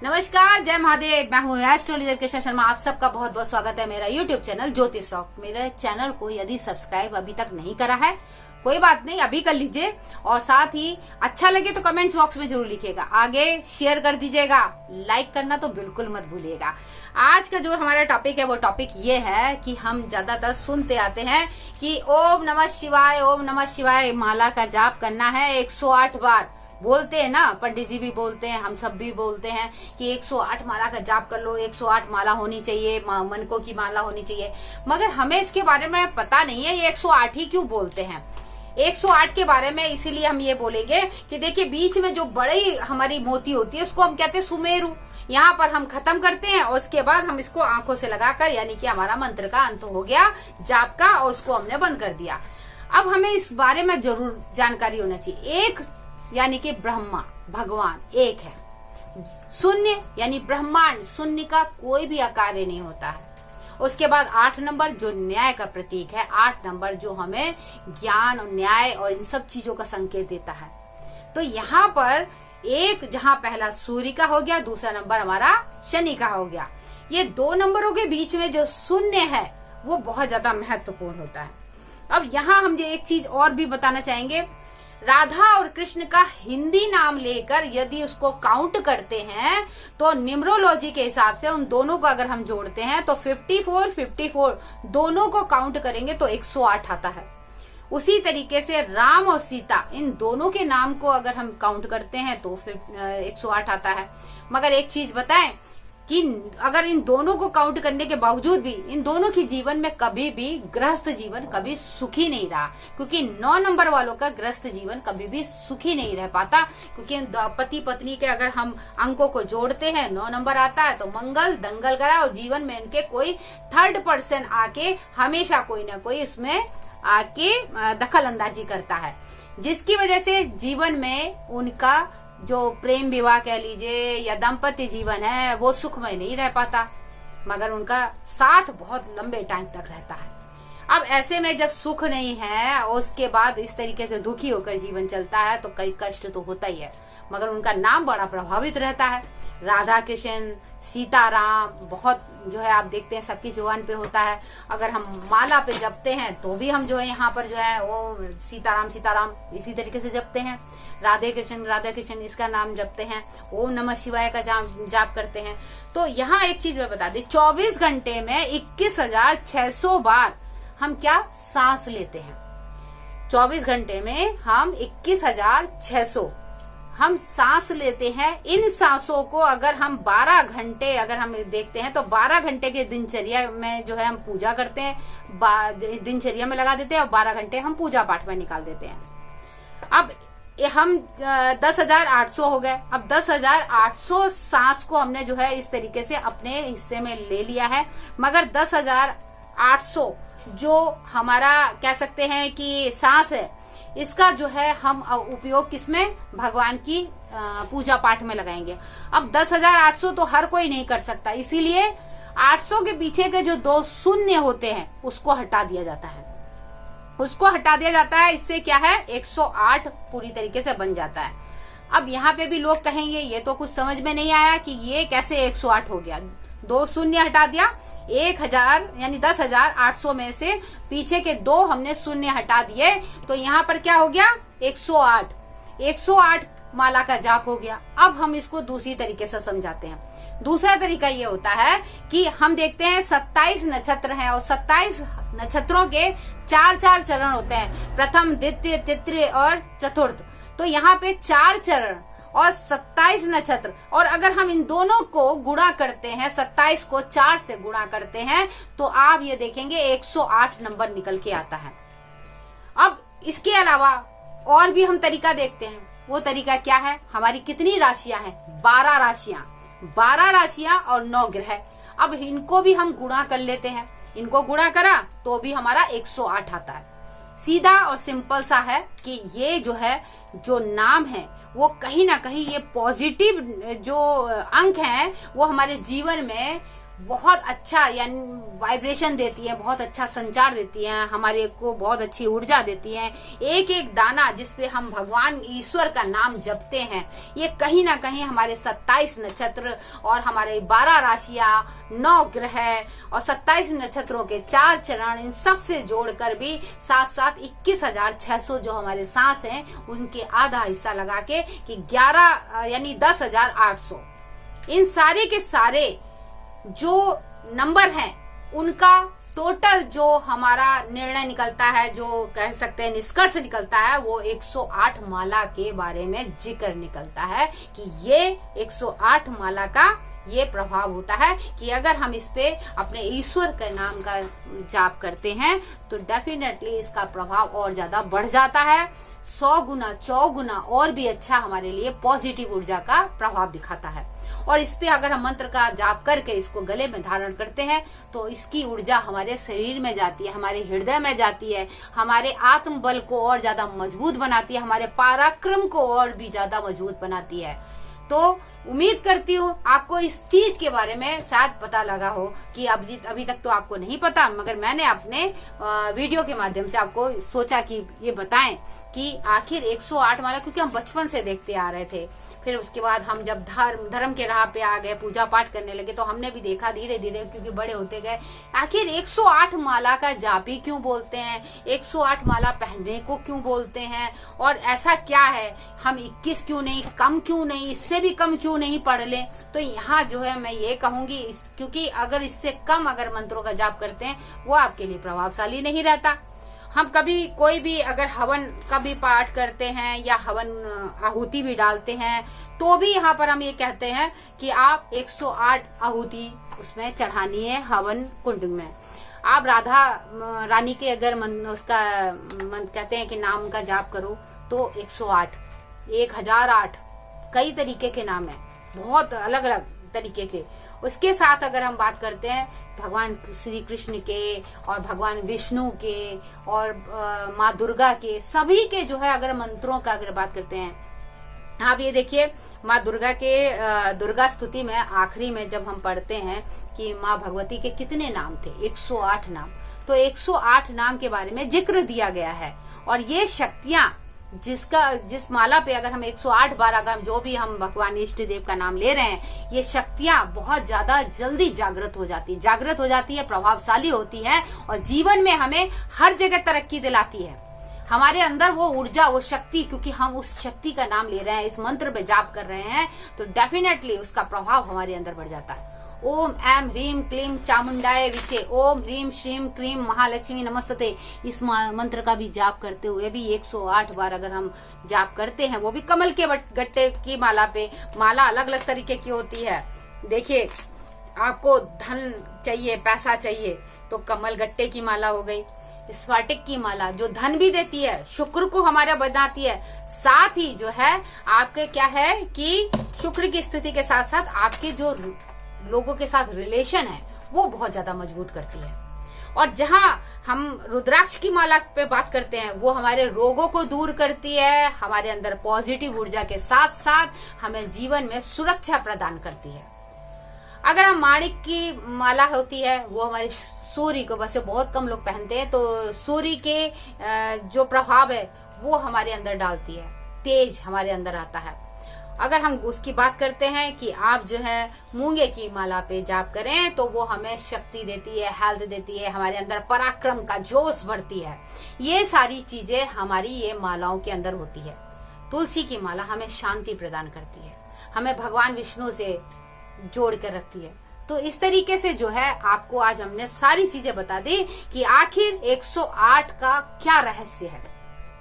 नमस्कार, जय महादेव। मैं हूँ एस्ट्रोलॉजर कृष्णा शर्मा। आप सबका बहुत बहुत स्वागत है मेरा यूट्यूब चैनल ज्योतिष रॉक। मेरे चैनल को यदि सब्सक्राइब अभी तक नहीं करा है, कोई बात नहीं, अभी कर लीजिए। और साथ ही अच्छा लगे तो कमेंट्स बॉक्स में जरूर लिखिएगा, आगे शेयर कर दीजिएगा, लाइक करना तो बिल्कुल मत भूलिएगा। आज का जो हमारा टॉपिक है वो टॉपिक ये है कि हम ज्यादातर सुनते आते हैं कि ओम नमः शिवाय, ओम नमः शिवाय माला का जाप करना है 108 बार। बोलते हैं ना, पंडित जी भी बोलते हैं, हम सब भी बोलते हैं कि 108 माला का जाप कर लो, 108 माला होनी चाहिए, मनकों की माला होनी चाहिए। मगर हमें इसके बारे में पता नहीं है ये 108 ही क्यों बोलते हैं। 108 के बारे में इसीलिए हम ये बोलेंगे कि देखिए, बीच में जो बड़ी हमारी मोती होती है उसको हम कहते हैं सुमेरु। यहाँ पर हम खत्म करते हैं और उसके बाद हम इसको आंखों से लगाकर, यानी कि हमारा मंत्र का अंत हो गया जाप का, और उसको हमने बंद कर दिया। अब हमें इस बारे में जरूर जानकारी होना चाहिए। एक यानी कि ब्रह्मा, भगवान एक है। शून्य यानी ब्रह्मांड, शून्य का कोई भी आकार नहीं होता है। उसके बाद 8 नंबर जो न्याय का प्रतीक है, 8 नंबर जो हमें ज्ञान और न्याय और इन सब चीजों का संकेत देता है। तो यहाँ पर एक, जहाँ पहला सूर्य का हो गया, दूसरा नंबर हमारा शनि का हो गया। ये 2 नंबरों के बीच में जो शून्य है वो बहुत ज्यादा महत्वपूर्ण होता है। अब यहाँ हम ये एक चीज और भी बताना चाहेंगे। राधा और कृष्ण का हिंदी नाम लेकर यदि उसको काउंट करते हैं तो न्यूमरोलॉजी के हिसाब से उन दोनों को अगर हम जोड़ते हैं तो 54 दोनों को काउंट करेंगे तो 108 आता है। उसी तरीके से राम और सीता, इन दोनों के नाम को अगर हम काउंट करते हैं तो 108 आता है। मगर एक चीज बताएं कि अगर इन दोनों को काउंट करने के बावजूद भी इन दोनों के जीवन में कभी भी गृहस्थ जीवन कभी सुखी नहीं रहा, क्योंकि 9 नंबर वालों का गृहस्थ जीवन कभी भी सुखी नहीं रह पाता। क्योंकि पति पत्नी के अगर हम अंकों को जोड़ते हैं, 9 नंबर आता है तो मंगल दंगल करा, और जीवन में इनके कोई थर्ड पर्सन आके हमेशा कोई ना कोई इसमें आके दखल अंदाजी करता है, जिसकी वजह से जीवन में उनका जो प्रेम विवाह कह लीजिए या दाम्पत्य जीवन है वो सुखमय नहीं रह पाता, मगर उनका साथ बहुत लंबे टाइम तक रहता है। अब ऐसे में जब सुख नहीं है, उसके बाद इस तरीके से दुखी होकर जीवन चलता है तो कई कष्ट तो होता ही है, मगर उनका नाम बड़ा प्रभावित रहता है। राधा कृष्ण, सीताराम, बहुत जो है आप देखते हैं सबकी जुबान पे होता है। अगर हम माला पे जपते हैं तो भी हम जो है यहाँ पर जो है वो सीताराम सीताराम इसी तरीके से जपते हैं। राधे कृष्ण इसका नाम जपते हैं। ओम नमः शिवाय का जाप करते हैं। तो यहाँ एक चीज मैं बता दी, 24 घंटे में 21,600 बार हम क्या सांस लेते हैं। 24 घंटे में हम 21,600 हम सांस लेते हैं। इन सांसों को अगर हम 12 घंटे अगर हम देखते हैं तो 12 घंटे के दिनचर्या में जो है हम पूजा करते हैं, दिनचर्या में लगा देते हैं, और 12 घंटे हम पूजा पाठ में निकाल देते हैं। अब हम 10,800 हो गए। अब 10,800 सांस को हमने जो है इस तरीके से अपने हिस्से में ले लिया है। मगर 10,800 जो हमारा कह सकते हैं कि सांस है, इसका जो है हम उपयोग किसमें, भगवान की पूजा पाठ में लगाएंगे। अब 10,800 तो हर कोई नहीं कर सकता, इसीलिए 800 के पीछे के जो 2 शून्य होते हैं उसको हटा दिया जाता है। इससे क्या है, 108 पूरी तरीके से बन जाता है। अब यहाँ पे भी लोग कहेंगे ये तो कुछ समझ में नहीं आया कि ये कैसे 108 हो गया। 2 शून्य हटा दिया, 1000 यानी 10,800 में से पीछे के 2 हमने शून्य हटा दिए, तो यहाँ पर क्या हो गया, 108 माला का जाप हो गया। अब हम इसको दूसरी तरीके से समझाते हैं। दूसरा तरीका ये होता है कि हम देखते हैं 27 नक्षत्र हैं और 27 नक्षत्रों के 4-4 चरण होते हैं, प्रथम, द्वितीय, तृतीय और चतुर्थ। तो यहाँ पे 4 चरण और 27 नक्षत्र, और अगर हम इन दोनों को गुणा करते हैं, 27 को 4 से गुणा करते हैं, तो आप ये देखेंगे 108 नंबर निकल के आता है। अब इसके अलावा और भी हम तरीका देखते हैं। वो तरीका क्या है, हमारी कितनी राशियां हैं, 12 राशियां और 9 ग्रह। अब इनको भी हम गुणा कर लेते हैं। इनको गुणा करा तो भी हमारा 108 आता है। सीधा और सिंपल सा है कि ये जो है, जो नाम है वो कहीं ना कहीं ये पॉजिटिव जो अंक हैं वो हमारे जीवन में बहुत अच्छा यानी वाइब्रेशन देती है, बहुत अच्छा संचार देती है, हमारे को बहुत अच्छी ऊर्जा देती है। एक एक दाना जिसपे हम भगवान ईश्वर का नाम जपते हैं, ये कहीं ना कहीं हमारे 27 नक्षत्र और हमारे 12 राशियां, 9 ग्रह और 27 नक्षत्रों के 4 चरण, इन सब से जोड़कर भी साथ साथ 21,600 जो हमारे सांस हैं उनके आधा हिस्सा लगा के कि 11 यानी 10,800, इन सारे के सारे जो नंबर हैं उनका टोटल जो हमारा निर्णय निकलता है, जो कह सकते हैं निष्कर्ष निकलता है, वो 108 माला के बारे में जिक्र निकलता है कि ये 108 माला का ये प्रभाव होता है कि अगर हम इस पे अपने ईश्वर के नाम का जाप करते हैं तो डेफिनेटली इसका प्रभाव और ज्यादा बढ़ जाता है, 100 गुना 100 गुना और भी अच्छा हमारे लिए पॉजिटिव ऊर्जा का प्रभाव दिखाता है। और इस पे अगर हम मंत्र का जाप करके इसको गले में धारण करते हैं तो इसकी ऊर्जा हमारे शरीर में जाती है, हमारे हृदय में जाती है, हमारे आत्मबल को और ज्यादा मजबूत बनाती है, हमारे पराक्रम को और भी ज्यादा मजबूत बनाती है। तो उम्मीद करती हूँ आपको इस चीज के बारे में शायद पता लगा हो कि अभी तक तो आपको नहीं पता, मगर मैंने अपने वीडियो के माध्यम से आपको सोचा कि ये बताएं कि आखिर 108 माला, क्योंकि हम बचपन से देखते आ रहे थे, फिर उसके बाद हम जब धर्म के राह पे आ गए, पूजा पाठ करने लगे, तो हमने भी देखा धीरे धीरे, क्योंकि बड़े होते गए, आखिर 108 माला का जापी क्यों बोलते हैं, 108 माला पहनने को क्यों बोलते हैं, और ऐसा क्या है हम 21 क्यों नहीं, कम क्यों नहीं, इससे भी कम क्यों नहीं पढ़ लें। तो यहाँ जो है मैं ये कहूंगी क्योंकि अगर इससे कम अगर मंत्रों का जाप करते हैं वो आपके लिए प्रभावशाली नहीं रहता। हम कभी कोई भी अगर हवन का भी पाठ करते हैं या हवन आहुति भी डालते हैं तो भी यहाँ पर हम ये कहते हैं कि आप 108 आहुति उसमें चढ़ानी है हवन कुंड में। आप राधा रानी के अगर कहते हैं कि नाम का जाप करो तो 108, 1008 कई तरीके के नाम है, बहुत अलग अलग तरीके के। उसके साथ अगर हम बात करते हैं भगवान श्री कृष्ण के और भगवान विष्णु के और माँ दुर्गा के, सभी के जो है अगर मंत्रों का अगर बात करते हैं, आप ये देखिए माँ दुर्गा के दुर्गा स्तुति में आखिरी में जब हम पढ़ते हैं कि माँ भगवती के कितने नाम थे, 108 नाम, तो 108 नाम के बारे में जिक्र दिया गया है। और ये शक्तियां जिस माला पे अगर हम 108 बार अगर जो भी हम भगवान इष्ट देव का नाम ले रहे हैं, ये शक्तियां बहुत ज्यादा जल्दी जागृत हो जाती है, प्रभावशाली होती है और जीवन में हमें हर जगह तरक्की दिलाती है। हमारे अंदर वो ऊर्जा, वो शक्ति, क्योंकि हम उस शक्ति का नाम ले रहे हैं, इस मंत्र पे जाप कर रहे हैं, तो डेफिनेटली उसका प्रभाव हमारे अंदर बढ़ जाता है। ओम ऐम ह्रीम क्लीम चामुंडाय विचे, ओम ह्रीम श्रीम क्रीम महालक्ष्मी नमस्ते, इस मंत्र का भी जाप करते हुए भी 108 बार अगर हम जाप करते हैं, वो भी कमल के गट्टे की माला पे। माला अलग अलग तरीके की होती है। देखिए आपको धन चाहिए, पैसा चाहिए, तो कमल गट्टे की माला हो गई। स्फटिक की माला जो धन भी देती है, शुक्र को हमारा बनाती है, साथ ही जो है आपके क्या है कि शुक्र की स्थिति के साथ साथ आपके जो लोगों के साथ रिलेशन है वो बहुत ज्यादा मजबूत करती है। और जहां हम रुद्राक्ष की माला पे बात करते हैं, वो हमारे रोगों को दूर करती है, हमारे अंदर पॉजिटिव ऊर्जा के साथ साथ हमें जीवन में सुरक्षा प्रदान करती है। अगर हम माणिक की माला होती है, वो हमारे सूर्य को, वैसे बहुत कम लोग पहनते हैं, तो सूर्य के जो प्रभाव है वो हमारे अंदर डालती है, तेज हमारे अंदर आता है। अगर हम उसकी बात करते हैं कि आप जो है मूंगे की माला पे जाप करें तो वो हमें शक्ति देती है, हेल्थ देती है, हमारे अंदर पराक्रम का जोश बढ़ती है। ये सारी चीजें हमारी ये मालाओं के अंदर होती है। तुलसी की माला हमें शांति प्रदान करती है, हमें भगवान विष्णु से जोड़ कर रखती है। तो इस तरीके से जो है आपको आज हमने सारी चीजें बता दी कि आखिर 108 का क्या रहस्य है।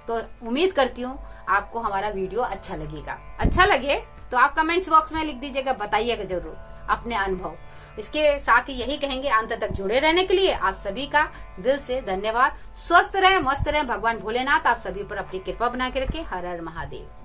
तो उम्मीद करती हूँ आपको हमारा वीडियो अच्छा लगेगा। अच्छा लगे तो आप कमेंट्स बॉक्स में लिख दीजिएगा, बताइएगा जरूर अपने अनुभव। इसके साथ ही यही कहेंगे, अंत तक जुड़े रहने के लिए आप सभी का दिल से धन्यवाद। स्वस्थ रहे, मस्त रहे, भगवान भोलेनाथ आप सभी पर अपनी कृपा बना के रखे। हर हर महादेव।